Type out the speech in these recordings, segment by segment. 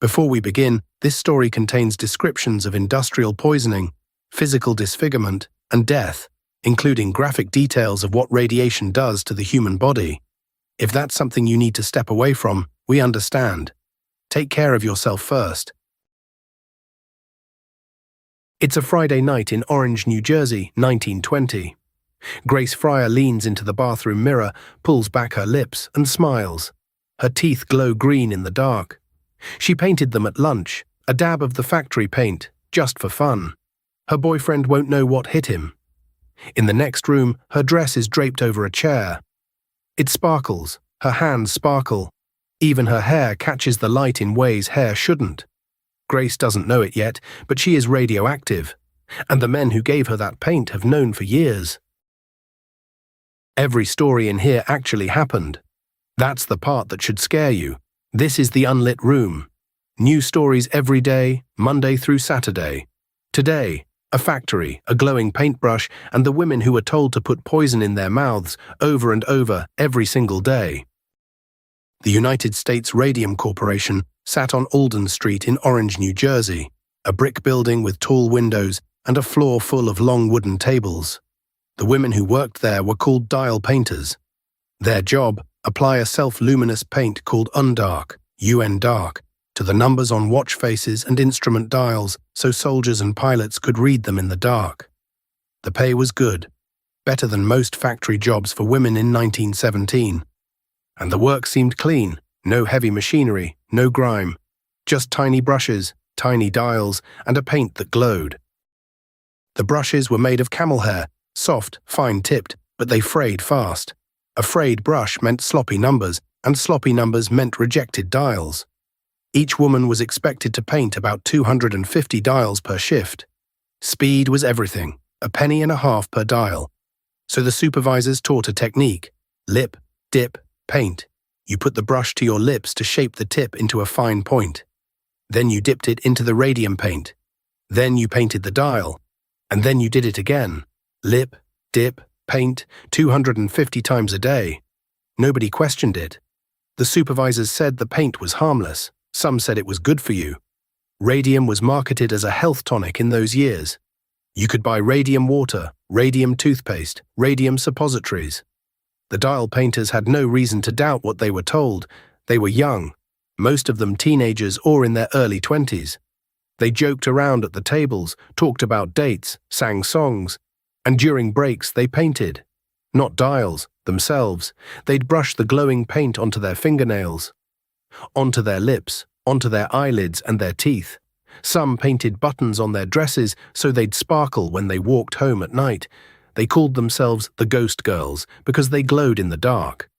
Before we begin, this story contains descriptions of industrial poisoning, physical disfigurement, and death, including graphic details of what radiation does to the human body. If that's something you need to step away from, we understand. Take care of yourself first. It's a Friday night in Orange, New Jersey, 1920. Grace Fryer leans into the bathroom mirror, pulls back her lips, and smiles. Her teeth glow green in the dark. She painted them at lunch, a dab of the factory paint, just for fun. Her boyfriend won't know what hit him. In the next room, her dress is draped over a chair. It sparkles, her hands sparkle. Even her hair catches the light in ways hair shouldn't. Grace doesn't know it yet, but she is radioactive, and the men who gave her that paint have known for years. Every story in here actually happened. That's the part that should scare you. This is the Unlit Room. New stories every day, Monday through Saturday. Today, a factory, a glowing paintbrush, and the women who were told to put poison in their mouths over and over every single day. The United States Radium Corporation sat on Alden Street in Orange, New Jersey, a brick building with tall windows and a floor full of long wooden tables. The women who worked there were called dial painters. Their job, apply a self-luminous paint called Undark, UN Dark, to the numbers on watch faces and instrument dials so soldiers and pilots could read them in the dark. The pay was good, better than most factory jobs for women in 1917. And the work seemed clean, no heavy machinery, no grime, just tiny brushes, tiny dials, and a paint that glowed. The brushes were made of camel hair, soft, fine-tipped, but they frayed fast. A frayed brush meant sloppy numbers, and sloppy numbers meant rejected dials. Each woman was expected to paint about 250 dials per shift. Speed was everything, a penny and a half per dial. So the supervisors taught a technique: lip, dip, paint. You put the brush to your lips to shape the tip into a fine point. Then you dipped it into the radium paint. Then you painted the dial. And then you did it again. Lip, dip, paint, 250 times a day. Nobody questioned it. The supervisors said the paint was harmless. Some said it was good for you. Radium was marketed as a health tonic in those years. You could buy radium water, radium toothpaste, radium suppositories. The dial painters had no reason to doubt what they were told. They were young, most of them teenagers or in their early 20s. They joked around at the tables, talked about dates, sang songs, and during breaks they painted. Not dials, themselves. They'd brush the glowing paint onto their fingernails, onto their lips, onto their eyelids and their teeth. Some painted buttons on their dresses so they'd sparkle when they walked home at night. They called themselves the Ghost Girls because they glowed in the dark.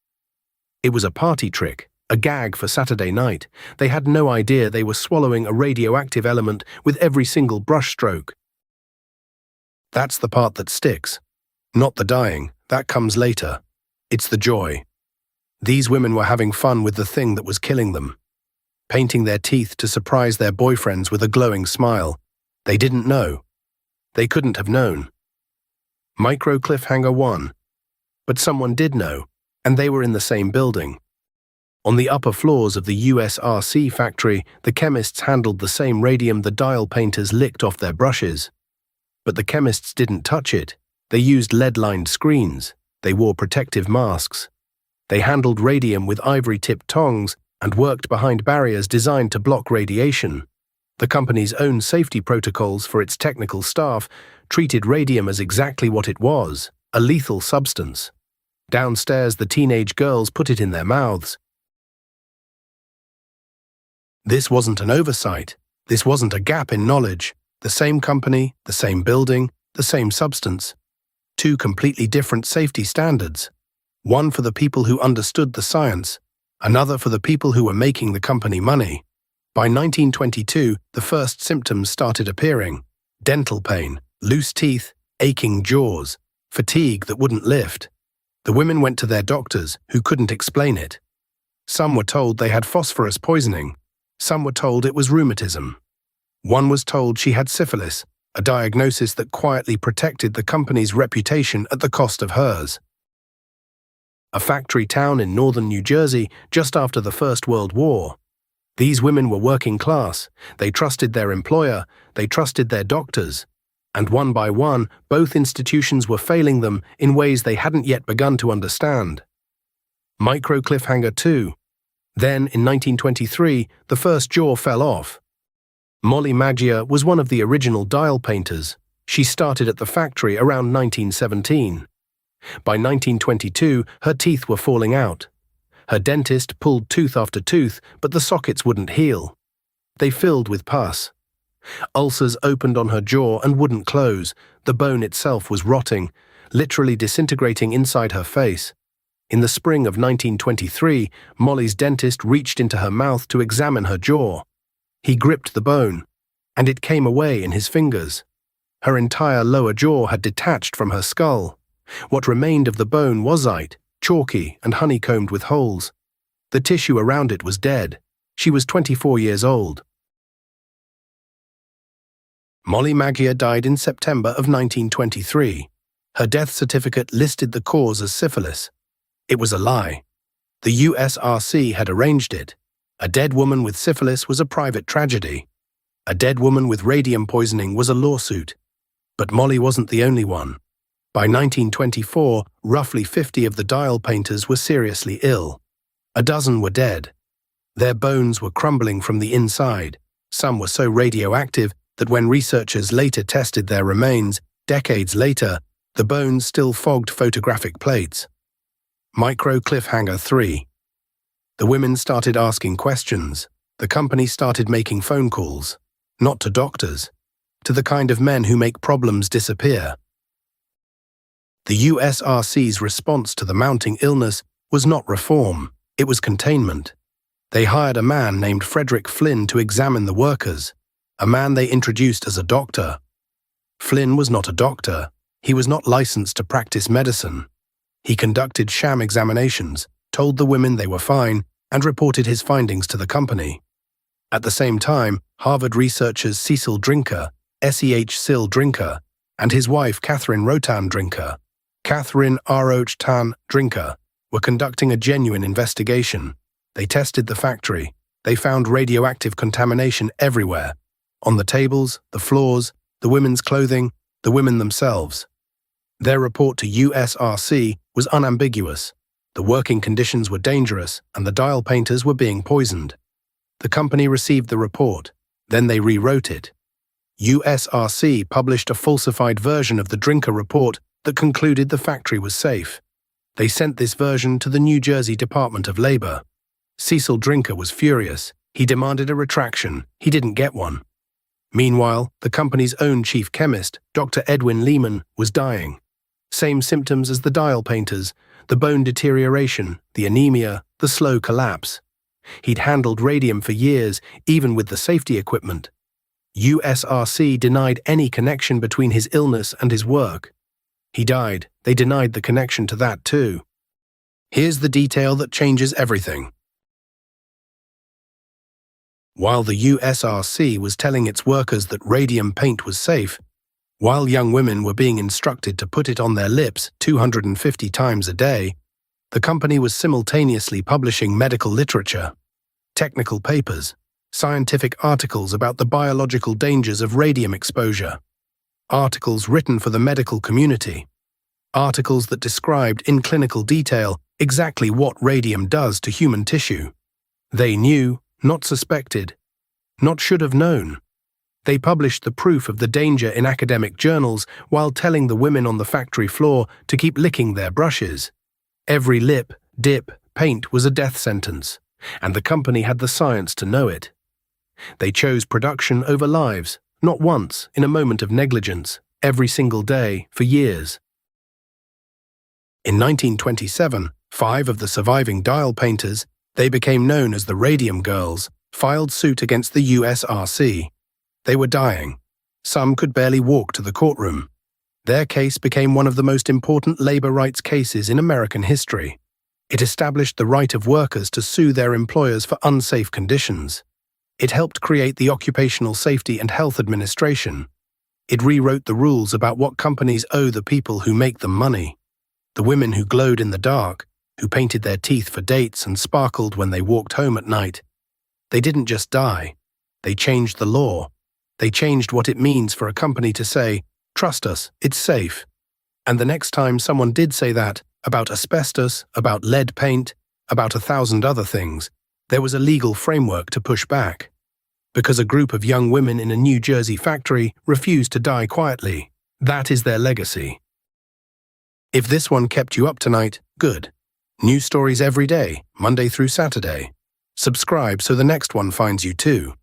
It was a party trick, a gag for Saturday night. They had no idea they were swallowing a radioactive element with every single brush stroke. That's the part that sticks. Not the dying, that comes later. It's the joy. These women were having fun with the thing that was killing them. Painting their teeth to surprise their boyfriends with a glowing smile. They didn't know. They couldn't have known. Micro cliffhanger 1. But someone did know, and they were in the same building. On the upper floors of the USRC factory, the chemists handled the same radium the dial painters licked off their brushes. But the chemists didn't touch it. They used lead-lined screens. They wore protective masks. They handled radium with ivory-tipped tongs and worked behind barriers designed to block radiation. The company's own safety protocols for its technical staff treated radium as exactly what it was, a lethal substance. Downstairs, the teenage girls put it in their mouths. This wasn't an oversight. This wasn't a gap in knowledge. The same company, the same building, the same substance. Two completely different safety standards. One for the people who understood the science, another for the people who were making the company money. By 1922, the first symptoms started appearing: dental pain, loose teeth, aching jaws, fatigue that wouldn't lift. The women went to their doctors, who couldn't explain it. Some were told they had phosphorus poisoning. Some were told it was rheumatism. One was told she had syphilis, a diagnosis that quietly protected the company's reputation at the cost of hers. A factory town in northern New Jersey just after the First World War. These women were working class. They trusted their employer, they trusted their doctors. And one by one, both institutions were failing them in ways they hadn't yet begun to understand. Micro cliffhanger 2. Then, in 1923, the first jaw fell off. Molly Maggia was one of the original dial painters. She started at the factory around 1917. By 1922, her teeth were falling out. Her dentist pulled tooth after tooth, but the sockets wouldn't heal. They filled with pus. Ulcers opened on her jaw and wouldn't close. The bone itself was rotting, literally disintegrating inside her face. In the spring of 1923, Molly's dentist reached into her mouth to examine her jaw. He gripped the bone, and it came away in his fingers. Her entire lower jaw had detached from her skull. What remained of the bone was white, chalky, and honeycombed with holes. The tissue around it was dead. She was 24 years old. Molly Maggia died in September of 1923. Her death certificate listed the cause as syphilis. It was a lie. The USRC had arranged it. A dead woman with syphilis was a private tragedy. A dead woman with radium poisoning was a lawsuit. But Molly wasn't the only one. By 1924, roughly 50 of the dial painters were seriously ill. A dozen were dead. Their bones were crumbling from the inside. Some were so radioactive that when researchers later tested their remains, decades later, the bones still fogged photographic plates. Micro cliffhanger 3. The women started asking questions. The company started making phone calls. Not to doctors. To the kind of men who make problems disappear. The USRC's response to the mounting illness was not reform, it was containment. They hired a man named Frederick Flynn to examine the workers, a man they introduced as a doctor. Flynn was not a doctor. He was not licensed to practice medicine. He conducted sham examinations, told the women they were fine, and reported his findings to the company. At the same time, Harvard researchers Cecil Drinker, S.E.H. Sil Drinker, and his wife Catherine Rotan Drinker, Catherine Rotan Drinker, were conducting a genuine investigation. They tested the factory. They found radioactive contamination everywhere. On the tables, the floors, the women's clothing, the women themselves. Their report to USRC was unambiguous. The working conditions were dangerous and the dial painters were being poisoned. The company received the report. Then they rewrote it. USRC published a falsified version of the Drinker report that concluded the factory was safe. They sent this version to the New Jersey Department of Labor. Cecil Drinker was furious. He demanded a retraction. He didn't get one. Meanwhile, the company's own chief chemist, Dr. Edwin Lehman, was dying. Same symptoms as the dial painters, the bone deterioration, the anemia, the slow collapse. He'd handled radium for years, even with the safety equipment. USRC denied any connection between his illness and his work. He died. They denied the connection to that too. Here's the detail that changes everything. While the USRC was telling its workers that radium paint was safe, while young women were being instructed to put it on their lips 250 times a day, the company was simultaneously publishing medical literature, technical papers, scientific articles about the biological dangers of radium exposure, articles written for the medical community, articles that described in clinical detail exactly what radium does to human tissue. They knew, not suspected, not should have known. They published the proof of the danger in academic journals while telling the women on the factory floor to keep licking their brushes. Every lip, dip, paint was a death sentence, and the company had the science to know it. They chose production over lives, not once, in a moment of negligence, every single day, for years. In 1927, 5 of the surviving dial painters, they became known as the Radium Girls, filed suit against the USRC. They were dying. Some could barely walk to the courtroom. Their case became one of the most important labor rights cases in American history. It established the right of workers to sue their employers for unsafe conditions. It helped create the Occupational Safety and Health Administration. It rewrote the rules about what companies owe the people who make them money. The women who glowed in the dark, who painted their teeth for dates and sparkled when they walked home at night. They didn't just die. They changed the law. They changed what it means for a company to say, "Trust us, it's safe." And the next time someone did say that, about asbestos, about lead paint, about 1,000 other things, there was a legal framework to push back. Because a group of young women in a New Jersey factory refused to die quietly. That is their legacy. If this one kept you up tonight, good. New stories every day, Monday through Saturday. Subscribe so the next one finds you too.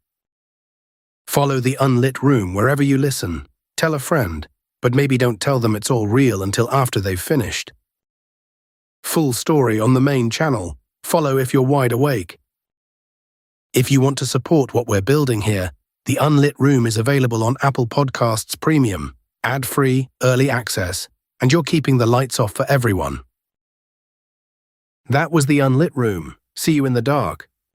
Follow the Unlit Room wherever you listen. Tell a friend, but maybe don't tell them it's all real until after they've finished. Full story on the main channel. Follow if you're wide awake. If you want to support what we're building here, the Unlit Room is available on Apple Podcasts Premium, ad-free, early access, and you're keeping the lights off for everyone. That was the Unlit Room. See you in the dark.